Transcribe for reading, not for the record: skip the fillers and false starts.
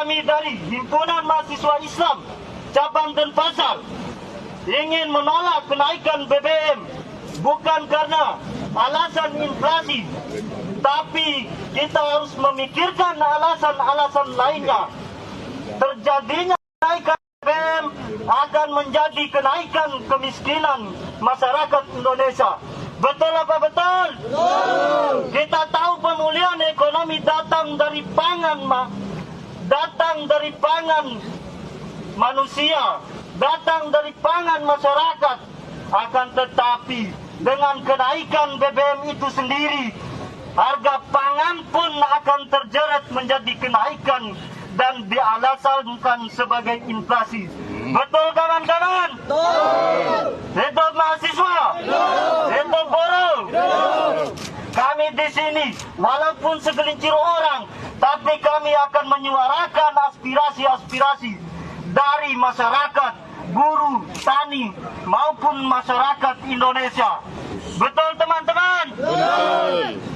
Kami dari Himpunan Mahasiswa Islam Cabang Denpasar ingin menolak kenaikan BBM bukan karena alasan inflasi, tapi kita harus memikirkan alasan-alasan lainnya. Terjadinya kenaikan BBM akan menjadi kenaikan kemiskinan masyarakat Indonesia. Betul apa betul? Betul. Kita tahu pemulihan ekonomi datang dari pangan, datang dari pangan manusia, datang dari pangan masyarakat. Akan tetapi dengan kenaikan BBM itu sendiri, harga pangan pun akan terjerat menjadi kenaikan dan dialasankan sebagai inflasi. Betul kawan-kawan? Betul. Hidup mahasiswa. Betul. Hidup buruh. Betul. Kami di sini walaupun segelintir orang, tapi kami akan menyuarakan aspirasi-aspirasi dari masyarakat, buruh, tani maupun masyarakat Indonesia. Betul teman-teman? Betul.